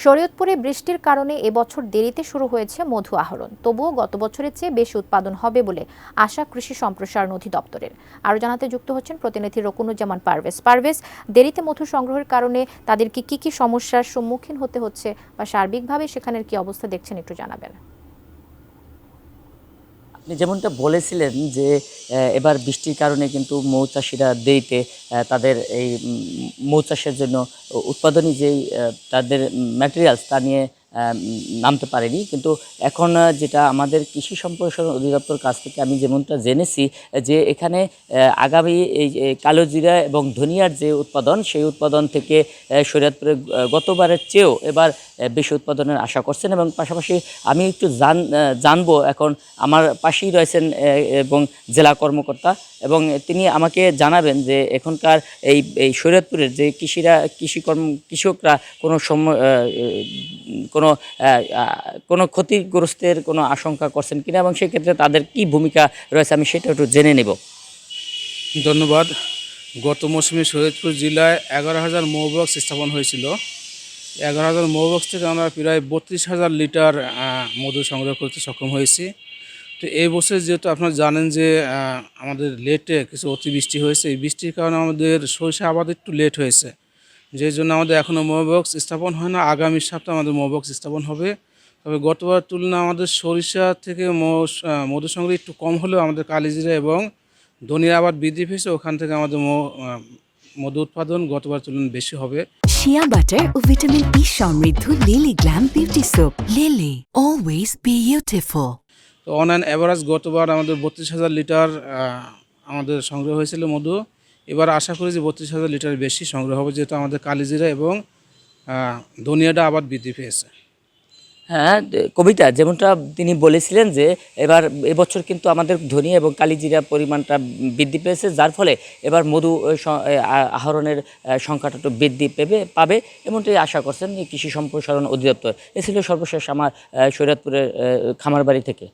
শরীয়তপুরে বৃষ্টির কারণে এবছর দেরিতে শুরু হয়েছে মধু আহরণ, তবুও গত বছরের চেয়ে বেশি উৎপাদন হবে বলে আশা কৃষি সম্প্রসারণ অধিদপ্তরের। আরও জানাতে যুক্ত হচ্ছেন প্রতিনিধি রকুনুজ্জামান পারভেজ। দেরিতে মধু সংগ্রহের কারণে তাদেরকে কি সমস্যার সম্মুখীন হতে হচ্ছে বা সার্বিকভাবে সেখানের কি অবস্থা দেখছেন একটু জানাবেন। আপনি যেমনটা বলেছিলেন যে এবার বৃষ্টির কারণে কিন্তু মৌচাষিরা দেরিতে তাদের এই মৌ চাষের জন্য উৎপাদনী যেই তাদের ম্যাটেরিয়ালস তা নিয়ে নামতে পারেনি, কিন্তু এখন যেটা আমাদের কৃষি সম্প্রসারণ অধিদপ্তর কাছ থেকে আমি যেমনটা জেনেছি যে এখানে আগামী এই কালোজিরা এবং ধনিয়ার যে উৎপাদন সেই উৎপাদন থেকে শরীয়তপুরে গতবারের চেয়েও এবার বেশি উৎপাদনের আশা করছেন। এবং পাশাপাশি আমি একটু জানবো, এখন আমার পাশেই রয়েছেন এবং জেলা কর্মকর্তা, এবং তিনি আমাকে জানাবেন যে এখনকার এই শরীয়তপুরের যে কৃষকরা কোনো ক্ষতিগ্রস্তের কোনো আশঙ্কা করছেন কিনা এবং সেক্ষেত্রে তাদের কি ভূমিকা রয়েছে আমি সেটা একটু জেনে নেব। ধন্যবাদ। গত মৌসুমে শরীয়তপুর জেলায় 11,000 মৌবক্স স্থাপন হয়েছিল। 11,000 মৌবক্স থেকে আমরা প্রায় 32,000 লিটার মধু সংগ্রহ করতে সক্ষম হয়েছি। তো এই বছর যেহেতু আপনারা জানেন যে আমাদের লেটে কিছু অতিবৃষ্টি হয়েছে, এই বৃষ্টির কারণে আমাদের সরিষা আবাদ একটু লেট হয়েছে, যেই জন্য আমাদের এখনও মৌবক্স স্থাপন হয় না। আগামী সপ্তাহে আমাদের মৌবক্স স্থাপন হবে। তবে গতবার তুলনায় আমাদের সরিষা থেকে মধু সংগ্রহ একটু কম হলেও আমাদের কালিজিরা এবং ধনিয়া আবাদ বৃদ্ধি পেয়েছে, ওখান থেকে আমাদের মধু উৎপাদন গতবার তুলনায় বেশি হবে। শিয়া বাটার ও ভিটামিন ই সমৃদ্ধ lily glam beauty soap. Lily, always beautiful. তো অন অ্যান অ্যাভারেজ গতবার আমাদের 32,000 লিটার আমাদের সংগ্রহ হয়েছিল মধু। এবার আশা করি যে 32,000 লিটার বেশি সংগ্রহ হবে, যেহেতু আমাদের কালিজিরা এবং ধনিয়াটা আবাদ বৃদ্ধি পেয়েছে। হ্যাঁ, কবিতা যেমনটা তিনি বলেছিলেন যে এবছর কিন্তু আমাদের ধনিয়া এবং কালিজিরা পরিমাণটা বৃদ্ধি পেয়েছে, যার ফলে এবার মধু আহরণের সংখ্যাটা একটু বৃদ্ধি পাবে এমনটাই আশা করছেন কৃষি সম্প্রসারণ অধিদপ্তর। এ ছিল সর্বশেষ আমার শরীয়তপুরের খামারবাড়ি থেকে।